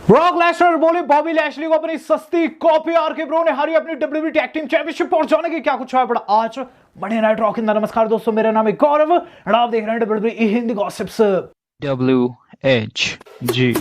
Brock Lesnar बोले Bobby Lashley को अपनी सस्ती कॉपी। आरके ब्रो ने हारी अपनी WWE टैग टीम चैंपियनशिप पहुंच जाने की क्या कुछ है बड़ा आज मंडे नाइट रॉ के अंदर। नमस्कार दोस्तों, मेरा नाम है गौरव और आप देख रहे हैं WWE Hindi gossips WHG।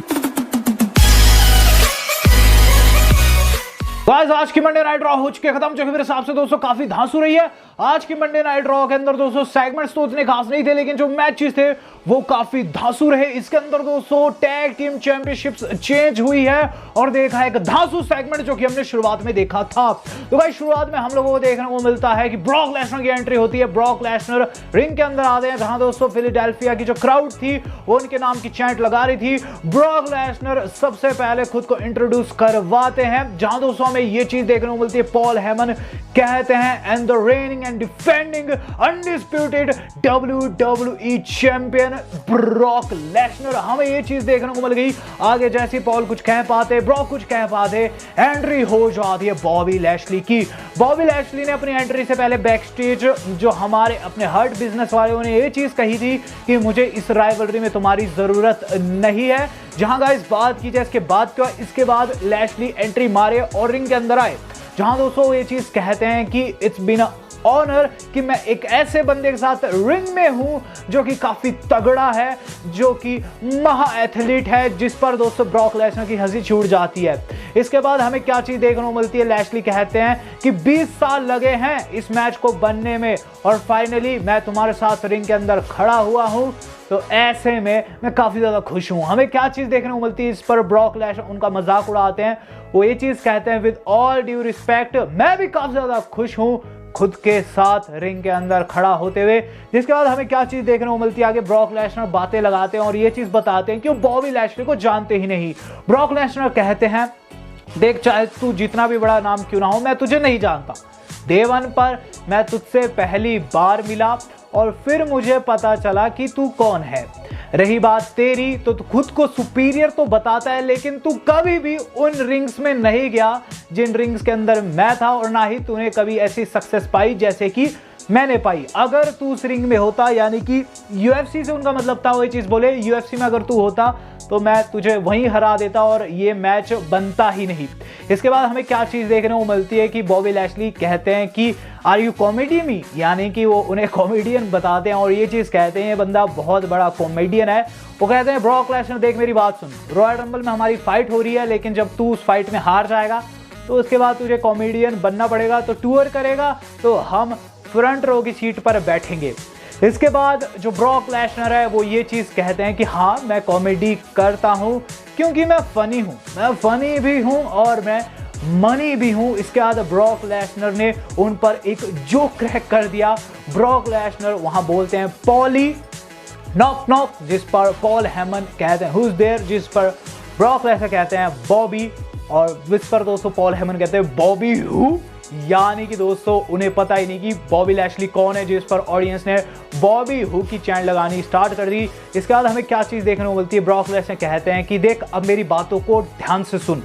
Guys आज की मंडे नाइट रॉ हो चुकी है खत्म, जो कि मेरे हिसाब से दोस्तों काफी धांसू रही है। आज की मंडे नाइट रॉ के अंदर दोस्तों सेगमेंट्स तो उतने खास नहीं थे, लेकिन जो मैचेस थे वो काफी धांसू रहे। इसके अंदर दोस्तों टैग टीम चैंपियनशिप्स चेंज हुई है और देखा एक धांसू सेगमेंट जो कि हमने शुरुआत में देखा था। तो भाई शुरुआत में हम लोगों को देखने को मिलता है कि ब्रॉक लेसनर की एंट्री होती है। ब्रॉक लेसनर रिंग के अंदर आते हैं, जहां दोस्तों फिलाडेल्फिया की जो क्राउड थी वो उनके नाम की चैंट लगा रही थी। ब्रॉक लेसनर सबसे पहले खुद को इंट्रोड्यूस करवाते हैं, जहां दोस्तों हमें ये चीज देखने को मिलती है। पॉल हेमन कहते हैं and the raining and defending undisputed WWE champion Brock Lesnar. हमें ये चीज देखने को मिल गई। आगे जैसे पॉल कुछ कह पाते, ब्रॉक कुछ कह पाते, एंट्री हो जाती है बॉबी लैशली की। बॉबी लैशली ने अपनी एंट्री से पहले बैक स्टेज जो हमारे अपने हर्ट बिजनेस वालों ने ये चीज कही थी कि मुझे इस राइवलरी में तुम्हारी जरूरत नहीं है। जहां गाइस बात की जाए इसके बाद क्या, इसके बाद लैशली एंट्री मारे और रिंग के अंदर आए, जहां दोस्तों ये चीज कहते हैं कि इट्स बीन ऑनर कि मैं एक ऐसे बंदे के साथ रिंग में हूं जो कि काफी तगड़ा है, जो कि महा एथलीट है, जिस पर दोस्तों ब्रॉक लेसनर की हंसी छूट जाती है। इसके बाद हमें क्या चीज देखने को मिलती है। लैशली कहते हैं कि 20 साल लगे हैं इस मैच को बनने में और फाइनली मैं तुम्हारे साथ रिंग के अंदर खड़ा हुआ हूं, तो ऐसे में मैं काफी ज्यादा खुश हूं। हमें क्या चीज देखने को मिलती है, इस पर ब्रॉक लेसनर उनका मजाक उड़ाते हैं। वो ये चीज कहते हैं विद ऑल ड्यू रिस्पेक्ट, मैं भी काफी ज्यादा खुश हूं खुद के साथ रिंग के अंदर खड़ा होते हुए। जिसके बाद हमें क्या चीज देखने को मिलती है, आगे ब्रॉक लेसनर बातें लगाते हैं और ये चीज बताते हैं कि वो बॉबी लैशली को जानते ही नहीं। ब्रॉक लेसनर कहते हैं देख, चाहे तू जितना भी बड़ा नाम क्यों ना हो, मैं तुझे नहीं जानता। डे 1 पर मैं तुझसे पहली बार मिला और फिर मुझे पता चला कि तू कौन है। रही बात तेरी, तो तू खुद को सुपीरियर तो बताता है, लेकिन तू कभी भी उन रिंग्स में नहीं गया जिन रिंग्स के अंदर मैं था, और ना ही तूने कभी ऐसी सक्सेस पाई जैसे कि मैंने पाई। अगर तू उस रिंग में होता, यानी कि UFC से उनका मतलब था, वो ये चीज बोले UFC में अगर तू होता तो मैं तुझे वहीं हरा देता और ये मैच बनता ही नहीं। इसके बाद हमें क्या चीज देखने को मिलती है कि बॉबी लैशली कहते हैं कि आर यू कॉमेडी मी, यानी कि वो उन्हें कॉमेडियन बताते हैं और ये चीज कहते हैं ये बंदा बहुत बड़ा कॉमेडियन है। वो कहते हैं ब्रॉक लेसनर देख मेरी बात सुन, रॉयल रंबल में हमारी फाइट हो रही है, लेकिन जब तू उस फाइट में हार जाएगा तो उसके बाद तुझे कॉमेडियन बनना पड़ेगा, तो टूर करेगा तो हम फ्रंट रो की सीट पर बैठेंगे। इसके बाद जो ब्रॉक लेसनर है वो ये चीज कहते हैं कि हाँ मैं कॉमेडी करता हूँ क्योंकि मैं फनी हूँ, मैं फनी भी हूँ और मैं मनी भी हूँ। इसके बाद ब्रॉक लेसनर ने उन पर एक जोक क्रैक कर दिया। ब्रॉक लेसनर वहां बोलते हैं पॉली नॉक नॉक, जिस पर पॉल हेमन कहते हैं हुज देयर, जिस पर ब्रॉक लेसनर कहते हैं बॉबी, और जिस पर दोस्तों पॉल हेमन कहते हैं बॉबी हु, यानी कि दोस्तों उन्हें पता ही नहीं कि बॉबी लैशली कौन है, जिस पर ऑडियंस ने बॉबी हु की चैंट लगानी स्टार्ट कर दी। इसके बाद हमें क्या चीज देखने को मिलती है, ब्रॉक लेसनर कहते हैं कि देख अब मेरी बातों को ध्यान से सुन।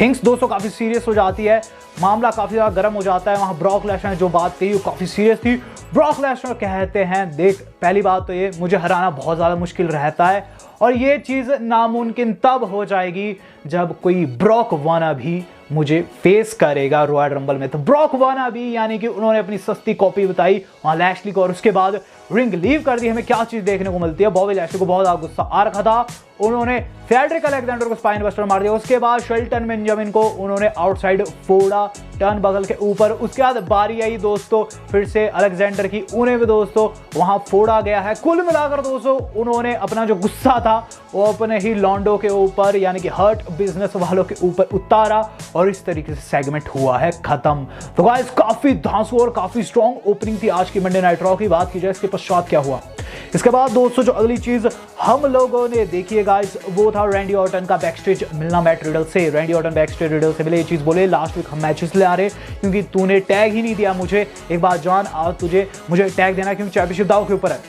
थिंग्स दोस्तों काफी सीरियस हो जाती है, मामला काफी ज्यादा गर्म हो जाता है। वहां ब्रॉक लेसनर ने जो बात कही वो काफी सीरियस थी। ब्रॉक लेसनर कहते हैं देख पहली बात तो ये मुझे हराना बहुत ज्यादा मुश्किल रहता है और ये चीज नामुमकिन तब हो जाएगी जब कोई ब्रॉक वाना भी मुझे फेस करेगा रॉयल रंबल में। तो ब्रॉक वाना भी, यानी कि उन्होंने अपनी सस्ती कॉपी बताई वहां लैशली को और उसके बाद रिंग लीव कर दी। हमें क्या चीज देखने को मिलती है, बॉबी लैशली को बहुत ज्यादा गुस्सा आ रखा था, उन्होंने सेड्रिक अलेक्जेंडर को स्पाइन बस्टर मार दिया। उसके बाद शेल्टन बेंजामिन को उन्होंने आउटसाइड फोड़ा टर्न बगल के ऊपर। उसके बाद बारी आई दोस्तों फिर से अलेक्जेंडर की, उन्हें भी दोस्तों वहां फोड़ा गया है। कुल मिलाकर दोस्तों उन्होंने अपना जो गुस्सा था वो अपने ही लॉन्डो के ऊपर, यानी कि हर्ट बिजनेस वालों के ऊपर उतारा और इस तरीके से सेगमेंट हुआ है खत्म। तो गाइस काफी धांसू और काफी स्ट्रॉन्ग ओपनिंग थी आज की मंडे नाइट रॉ की। बात की जाए इसके पश्चात क्या हुआ, इसके बाद दोस्तों जो अगली चीज हम लोगों ने देखी है गाइस वो था रैंडी ऑर्टन का बैकस्टेज मिलना मैट रिडल से। रैंडी ऑर्टन बैकस्टेज रिडल से मिले, ये चीज बोले लास्ट वीक हम मैचेस ले आ रहे क्योंकि तूने टैग ही नहीं दिया मुझे। एक बात जान, आज मुझे टैग देना क्योंकि चैंपियनशिप दाव के ऊपर है।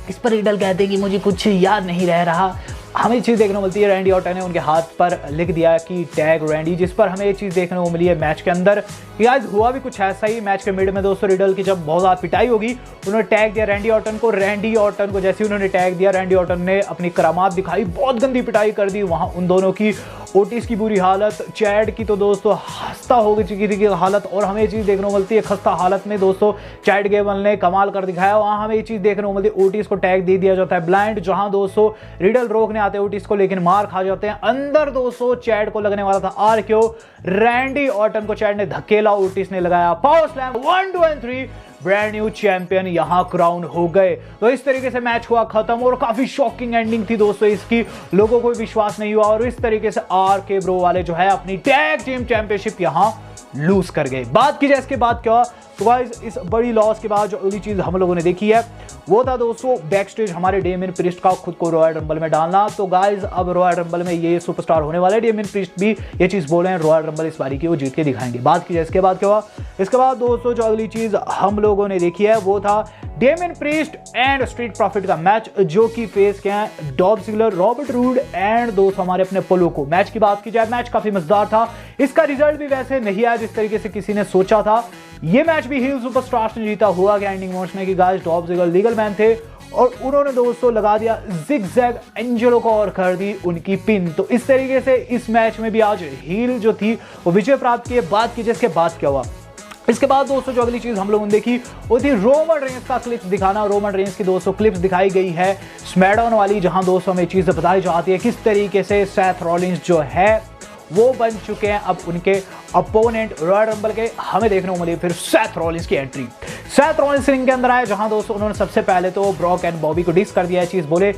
इस पर रिडल कहते हैं कि मुझे कुछ याद नहीं रह रहा। हमें चीज़ देखने को मिलती है रैंडी ऑर्टन ने उनके हाथ पर लिख दिया कि टैग रैंडी, जिस पर हमें ये चीज़ देखने को मिली है मैच के अंदर। आज हुआ भी कुछ ऐसा ही मैच के मिड में दोस्तों, रिडल की जब बहुत ज़्यादा पिटाई होगी उन्होंने टैग दिया रैंडी ऑर्टन को। रैंडी ऑर्टन को जैसे उन्होंने टैग दिया, रैंडी ऑर्टन ने अपनी करामात दिखाई, बहुत गंदी पिटाई कर दी वहाँ उन दोनों की। ओटिस की बुरी हालत, चैड की तो दोस्तों खस्ता हो चुकी थी हालत, और हमें ये चीज़ देखने को मिलती है खस्ता हालत में दोस्तों चैड गेबल ने कमाल कर दिखाया। वहाँ हमें ये चीज़ देखने को मिलती है, ओटिस को टैग दे दिया जाता है ब्लाइंड, जहाँ दोस्तों रिडल रोकने आते हैं ओटिस को, लेकिन मार खा जाते हैं। अंदर दोस्तों चैड को लगने वाला था आरक्यू, रैंडी ऑर्टन को चैड ने धकेला, ओटिस ने लगाया power slam, 1 2 and 3 brand new champion यहां क्राउन हो गए। तो इस तरीके से मैच हुआ खत्म, और काफी शॉकिंग एंडिंग थी दोस्तों इसकी, लोगों को विश्वास नहीं हुआ, और इस तरीके से आरके ब्रो वाले जो है अपनी टैग टीम चैंपियनशिप यहां लूज कर गए। बात की जाए इसके बाद क्या, तो गाइस इस बड़ी लॉस के बाद जो अगली चीज हम लोगों ने देखी है वो था दोस्तों बैक स्टेज हमारे डेमियन प्रीस्ट का खुद को रॉयल रंबल में डालना। तो गाइस अब रॉयल रंबल में ये सुपरस्टार होने वाले, डेमियन प्रीस्ट भी ये चीज बोल रहे हैं रॉयल रंबल इस बारी की वो जीत के दिखाएंगे। बात की जाए इसके बाद क्या हुआ, इसके बाद दोस्तों जो अगली चीज हम लोगों ने देखी है वो था Damien priest and street profit का मैच, जो कि फेस किया है डॉब जिगलर, रॉबर्ट रूड एंड दोस्तों हमारे अपने पोलो को। मैच की बात की जाए, मैच काफी मजेदार था, इसका रिजल्ट भी वैसे नहीं आया जिस तरीके से किसी ने सोचा था। ये मैच भी हील सुपरस्टार्स ने जीता, हुआ कि एंडिंग मोड्स में कि गाइस डॉब जिगलर लीगल मैन थे और उन्होंने दोस्तों लगा दिया जिगजैग एंजेलो को और कर दी उनकी पिन। तो इस तरीके से इस मैच में भी आज हील जो थी वो विजय प्राप्त किए। बात की जिसके बाद क्या हुआ, इसके बाद दोस्तों जो अगली चीज हम लोगों ने देखी वो थी रोमन रेंस का क्लिप्स दिखाना। रोमन रेंस की दोस्तों क्लिप्स दिखाई गई है स्मैकडाउन वाली, जहां दोस्तों हमें चीज बताई जाती है किस तरीके से सेथ रॉलिंस जो है वो बन चुके हैं अब उनके अपोनेंट रॉयल रंबल के। हमें देखने को मिली फिर सेथ रॉलिंस की एंट्री, सेथ रॉलिंस रिंग के अंदर आए, जहां दोस्तों उन्होंने सबसे पहले तो ब्रॉक एंड बॉबी को डिस कर दिया है, चीज बोले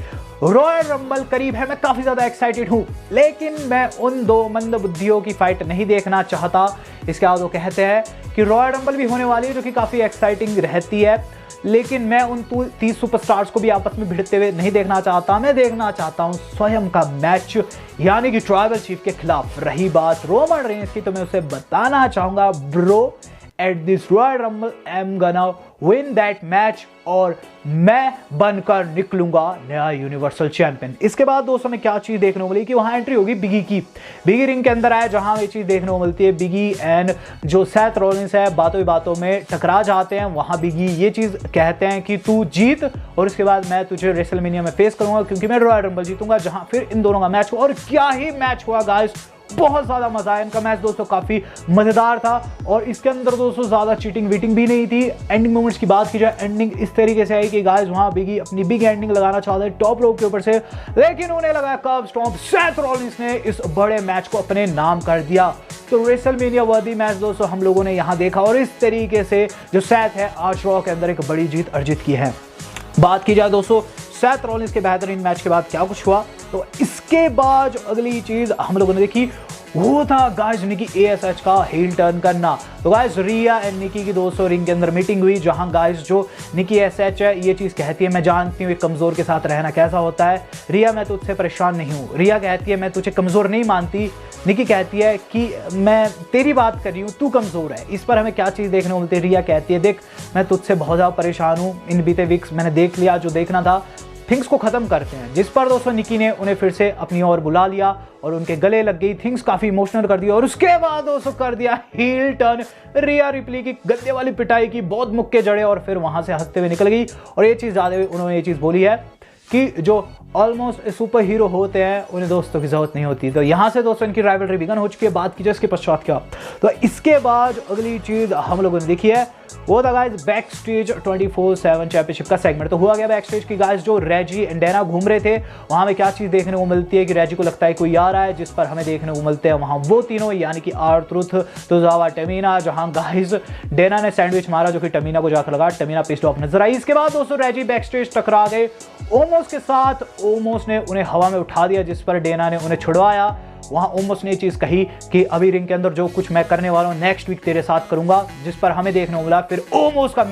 रॉयल रंबल करीब है, मैं काफी ज्यादा एक्साइटेड हूं, लेकिन मैं उन दो मंद बुद्धियों की फाइट नहीं देखना चाहता। इसके बाद वो कहते हैं कि रॉयल रंबल भी होने वाली है जो कि काफी एक्साइटिंग रहती है, लेकिन मैं उन 30 सुपरस्टार्स को भी आपस में भिड़ते हुए नहीं देखना चाहता, मैं देखना चाहता हूं स्वयं का मैच, यानी कि ट्राइबल चीफ के खिलाफ। रही बात रोमन रेंस की, तो मैं उसे बताना चाहूंगा bro at this royal rumble I am gonna win that match, और मैं बनकर निकलूंगा नया यूनिवर्सल चैंपियन। इसके बाद दोस्तों में क्या चीज देखने को मिली कि वहां एंट्री होगी बिगी की, बिगी रिंग के अंदर आए, जहां ये चीज देखने को मिलती है बिगी एंड जो सेथ रॉलिंस है बातों ही बातों में टकरा जाते हैं। वहां बिगी ये चीज कहते हैं कि तू जीत और इसके बाद मैं तुझे रेसलमेनिया में फेस करूंगा क्योंकि मैं रॉयल रंबल जीतूंगा, जहां फिर इन दोनों का मैच हुआ, और क्या ही मैच हुआ गाइस, बहुत ज्यादा मजा आया। इनका मैच दोस्तों काफी मजेदार था, और इसके अंदर दोस्तों ज्यादा चीटिंग वीटिंग भी नहीं थी। एंडिंग मोमेंट्स की बात की जाए, एंडिंग इस तरीके से आई कि गाइस वहां बिगी अपनी बिग एंडिंग लगाना चाहते टॉप रोप के ऊपर से, लेकिन उन्हें लगा कर्ब स्टॉम्प, सेथ रॉलिंस ने इस बड़े मैच को अपने नाम कर दिया। तो रेसलमेनिया वर्दी मैच दोस्तों हम लोगों ने यहां देखा, और इस तरीके से जो सेथ है आज रॉ के अंदर एक बड़ी जीत अर्जित की है। बात की जाए दोस्तों सेथ रॉलिंस के बेहतरीन मैच के बाद क्या कुछ हुआ, तो इसके बाद जो अगली चीज हम लोगों ने देखी वो था गाइस निकी ASH का हील टर्न करना। तो गाइस रिया एंड निकी की दोस्तों रिंग के अंदर मीटिंग हुई, जहां गाइस जो निकी ASH है ये चीज कहती है मैं जानती हूँ एक कमजोर के साथ रहना कैसा होता है, रिया मैं तुझसे परेशान नहीं हूँ। रिया कहती है मैं तुझे कमजोर नहीं मानती, निकी कहती है कि मैं तेरी बात कर रही हूँ, तू कमजोर है। इस पर हमें क्या चीज देखने को मिलती है, रिया कहती है देख मैं तुझसे बहुत ज्यादा परेशान हूँ, इन बीते वीक्स मैंने देख लिया जो देखना था, थिंग्स को खत्म करते हैं। जिस पर दोस्तों निकी ने उन्हें फिर से अपनी ओर बुला लिया और उनके गले लग गई, थिंग्स काफी इमोशनल कर दिया, और उसके बाद दोस्तों कर दिया हील टर्न, रिया रिप्ली की गद्दे वाली पिटाई की, बहुत मुक्के जड़े और फिर वहां से हंसते हुए निकल गई। और ये चीज ज्यादा उन्होंने ये चीज बोली है कि जो ऑलमोस्ट सुपर हीरो होते हैं उन्हें दोस्तों की जरूरत नहीं होती। तो यहां से दोस्तों इनकी राइवलरी बिगन हो चुकी है। बात की जाए इसके पश्चात क्या, तो इसके बाद अगली चीज हम लोगों ने देखी है वो था गाइस बैक स्टेज 24/7 चैंपियनशिप का सेगमेंट। तो हुआ गया बैक स्टेज की गाइस जो रेजी एंड डेना घूम रहे थे, वहां में क्या चीज देखने को मिलती है कि रेजी को लगता है कोई आ रहा है, जिस पर हमें देखने को मिलते हैं वहां वो तीनों यानी कि R-Truth, तोजावा, टमीना, जहां गाइस डेना ने सैंडविच मारा जो कि टमीना को जाकर लगा, टमीना पिस्ड ऑफ नजर आई। इसके बाद दोस्तों रेजी बैक स्टेज टकरा गए ओमोस के साथ, ओमोस ने उन्हें हवा में उठा दिया जिस पर डेना ने उन्हें छुड़वाया। वहां ओमोस ने चीज कही कि अभी रिंग के अंदर जो कुछ मैं करने वाला हूं नेक्स्ट वीक तेरे साथ करूंगा, जिस पर हमें देखने को मिला फिर ओमोस का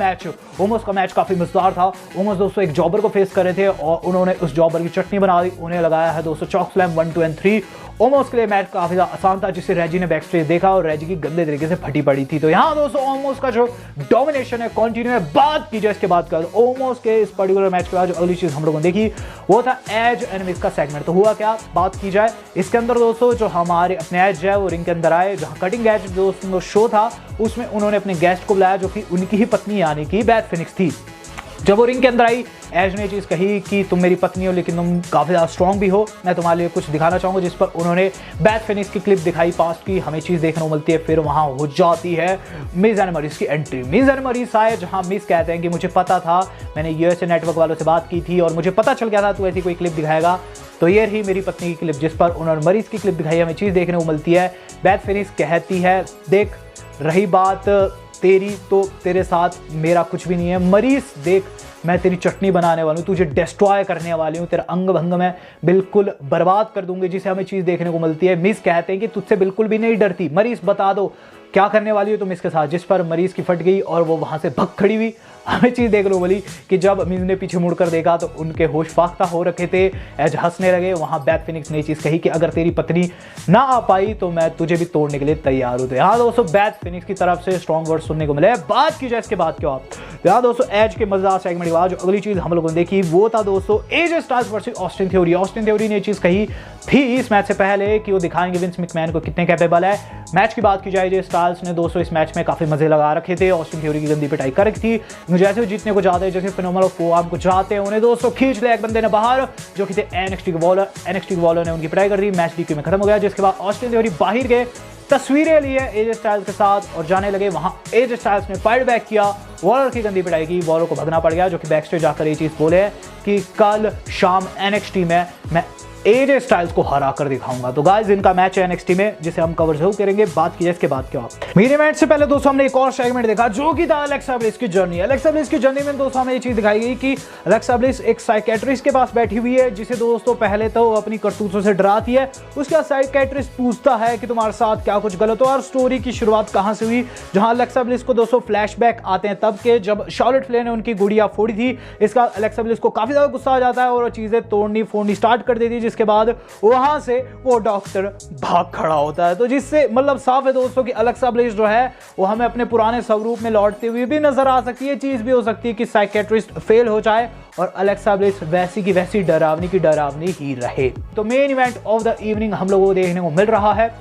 मैच काफी मजेदार था। ओमोस दोस्तों एक जॉबर को फेस कर रहे थे और उन्होंने उस जॉबर की चटनी बना दी, उन्हें लगाया है दोस्तों चॉक स्लैम 1 2 and 3। ओमोस के लिए मैच काफी आसान था जिसे रेजी ने बैक स्टेज देखा और रेजी की गंदे तरीके से फटी पड़ी थी। तो यहाँ दोस्तों ओमोस का जो डोमिनेशन है कंटिन्यू है। बात की जाए इसके बाद का ओमोस के इस पर्टिकुलर मैच के बाद जो अगली चीज हम लोगों ने देखी वो था एज एंड मिस का सेगमेंट। तो हुआ क्या, बात की जाए इसके अंदर दोस्तों जो हमारे अपने एज है वो रिंग के अंदर आए, जहां कटिंग एज दोस्तों शो था उसमें उन्होंने अपने गेस्ट को बुलाया जो कि उनकी ही पत्नी यानी कि बैथ फिनिक्स थी। जब वो रिंग के अंदर आई, एज ने चीज़ कही कि तुम मेरी पत्नी हो लेकिन तुम काफ़ी ज़्यादा स्ट्रॉन्ग भी हो, मैं तुम्हारे लिए कुछ दिखाना चाहूँगा, जिस पर उन्होंने बैथ फिनिक्स की क्लिप दिखाई पास्ट की, हमें चीज़ देखने को मिलती है। फिर वहाँ हो जाती है मिज एंड मरीज की एंट्री। मिज एंड मरीज आए जहाँ मिज कहते हैं कि मुझे पता था, मैंने यूएसए नेटवर्क वालों से बात की थी और मुझे पता चल गया था तू ऐसी कोई क्लिप दिखाएगा, तो ये रही मेरी पत्नी की क्लिप, जिस पर उन्होंने मरीज की क्लिप दिखाई, हमें चीज़ देखने को मिलती है। बैथ फिनिक्स कहती है देख रही बात तेरी, तो तेरे साथ मेरा कुछ भी नहीं है, मरीज देख मैं तेरी चटनी बनाने वाली हूँ, तुझे डिस्ट्रॉय करने वाली हूँ, तेरा अंग भंग मैं बिल्कुल बर्बाद कर दूंगी, जिसे हमें चीज़ देखने को मिलती है। मिस कहते हैं कि तुझसे बिल्कुल भी नहीं डरती, मरीज बता दो क्या करने वाली हो तुम इसके साथ, जिस पर मरीज की फट गई और वो वहाँ से भग खड़ी हुई। हमें चीज़ देख लो बोली कि जब मिस ने पीछे मुड़कर देखा तो उनके होश फाख्ता हो रखे थे, एज हंसने लगे। वहाँ बैथ फिनिक्स ने चीज़ कही कि अगर तेरी पत्नी ना आ पाई तो मैं तुझे भी तोड़ने के लिए तैयार हूँ। तो यहाँ दोस्तों बैथ फिनिक्स की तरफ से स्ट्रॉन्ग वर्ड सुनने को मिले। बात की जाए इसके बाद क्यों आप, तो यहाँ दोस्तों एज के मजेदार सेगमेंट के बाद जो अगली चीज़ हम लोगों ने देखी वो था दोस्तों AJ Styles versus Austin theory. Austin theory ने चीज़ कही थी इस मैच से पहले कि वो दिखाएंगे विंस मैकमैन को कितने कैपेबल है। मैच की बात की जाए, एजे स्टाइल्स ने दोस्तों इस मैच में काफ़ी मजे लगा रखे थे, ऑस्टिन थ्योरी की गंदी पिटाई कर रखी थी। जैसे वो जीतने को जाते हैं, जैसे फिनोमेनल फॉर्म को जाते हैं, उन्हें दोस्तों खींच लिया एक बंदे ने बाहर, जो कि थे एनएक्सटी के बॉलर। एनएक्सटी के बॉलर ने उनकी पिटाई कर दी, मैच डीक्यू में खत्म हो गया, जिसके बाद ऑस्टिन थ्योरी बाहर गए, तस्वीरें ली है एजे स्टाइल्स के साथ और जाने लगे। वहां एजे स्टाइल्स ने फाइट बैक किया, वॉलर की गंदी पिटाई की, वॉलर को भगना पड़ गया, जो कि बैक स्टेज जाकर ये चीज़ बोले कि कल शाम एनएक्सटी में मैं एजे स्टाइल्स को हरा कर दिखाऊंगा। तो गाइस इनका मैच है एनएक्सटी में, जिसे हम कवर जरूर करेंगे। बात की जाए इसके बाद क्या, मेन इवेंट से पहले दोस्तों हमने एक और सेगमेंट देखा जो कि था अलेक्सा ब्लिस की जर्नी। अलेक्सा ब्लिस की जर्नी में दोस्तों हमें ये चीज दिखाई गई कि अलेक्सा ब्लिस एक साइकेट्रिस्ट के पास बैठी हुई है, जिसे दोस्तों पहले तो अपनी करतूतों से डराती है। उसके बाद साइकेट्रिस्ट पूछता है कि तुम्हारे साथ क्या कुछ गलत हो, और स्टोरी की शुरुआत कहां से हुई, जहां अलेक्सा ब्लिस को दोस्तों फ्लैशबैक आते हैं तब के जब शार्लेट फ्लेयर ने उनकी गुड़िया फोड़ी थी। इसका अलेक्सा ब्लिस को काफी ज्यादा गुस्सा आ जाता है और वो चीजें तोड़नी फोड़नी स्टार्ट कर देती है, जिसके बाद वहां से वो डॉक्टर भाग खड़ा होता है। तो जिससे मतलब साफ है दोस्तों कि अलेक्सा ब्लिस जो है वो हमें अपने पुराने स्वरूप में लौटते हुए भी नजर आ सकती है। चीज भी हो सकती है कि साइकेट्रिस्ट फेल हो जाए और अलेक्सा ब्लिस वैसी की वैसी डरावनी की डरावनी ही रहे। तो main event of the evening हम लोगों को देखने को मिल रहा है।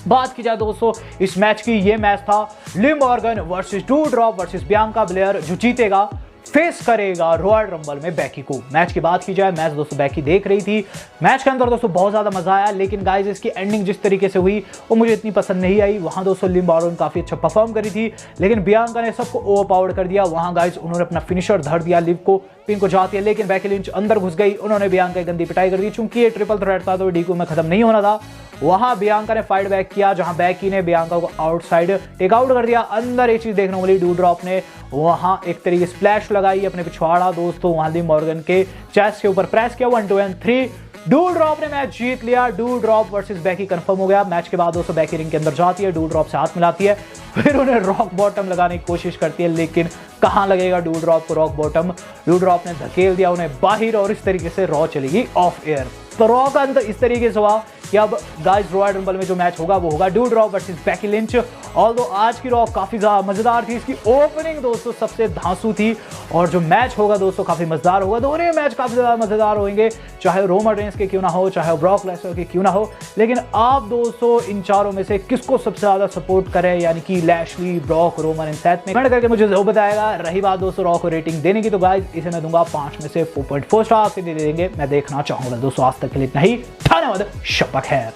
बात की जाए दोस्तों इस मैच की, ये मैच था Liv Morgan versus Dewdrop versus Bianca Belair. जो जीतेगा फेस करेगा रॉयल रंबल में बैकी को। मैच की बात की जाए, मैच दोस्तों बैकी देख रही थी। मैच के अंदर दोस्तों बहुत ज्यादा मजा आया, लेकिन गाइस इसकी एंडिंग जिस तरीके से हुई वो मुझे इतनी पसंद नहीं आई। वहां दोस्तों लिव मॉर्गन काफी अच्छा परफॉर्म करी थी, लेकिन बियांका ने सबको ओवरपावर्ड कर दिया। वहां गाइस उन्होंने अपना फिनिशर धर दिया, लिव को पिन को जाती है, लेकिन बैकी लिंच अंदर घुस गई, उन्होंने बियांका की गंदी पिटाई कर दी। चूंकि ये ट्रिपल थ्रेट था तो डीक्यू में खत्म नहीं होना था। वहां बियांका ने फाइट बैक किया, जहां बैकी ने बियांका को आउटसाइड टेक आउट कर दिया। अंदर एक चीज देखने को मिली, डूड्रॉप ने वहां एक तरीके स्प्लैश लगाई अपने पिछवाड़ा दोस्तों वहां लिव मॉर्गन के चेस्ट के ऊपर प्रेस किया। 1 2 and 3 डूड्रॉप ने मैच जीत लिया। डूड्रॉप वर्सेस बैकी कंफर्म हो गया। मैच के बाद दोस्तों बैकी रिंग के अंदर जाती है, डूड्रॉप से हाथ मिलाती है, फिर उन्हें रॉक बॉटम लगाने की कोशिश करती है, लेकिन कहां लगेगा डूड्रॉप को रॉक बॉटम। डूड्रॉप ने धकेल दिया उन्हें बाहर और इस तरीके से रॉ चलेगी ऑफ एयर। तो रॉ का अंत इस तरीके से हुआ कि अब गाइस रॉयल रंबल में जो मैच होगा वो होगा डूड्रॉप वर्सेस बैकी लिंच। ऑल्दो आज की रॉ काफी ज्यादा मजेदार थी, इसकी ओपनिंग दोस्तों सबसे धांसू थी और जो मैच होगा दोस्तों काफी मजेदार होगा। दोनों मैच काफी ज्यादा मजेदार होंगे, चाहे रोमन रेंस के क्यों ना हो, चाहे ब्रॉक लेसनर के क्यों ना हो। लेकिन आप दोस्तों इन चारों में से किसको सबसे ज्यादा सपोर्ट करें, यानी कि Lashley, Brock, Roman and Seth में, कमेंट करके मुझे जरूर बताएगा। रही बात दोस्तों रॉ को रेटिंग देने की, तो गाइस इसे मैं दूंगा 5 में से 4.4 स्टार से दे देंगे। मैं देखना चाहूंगा दोस्तों। आज तक के लिए इतना ही, धन्यवाद, शपथ है।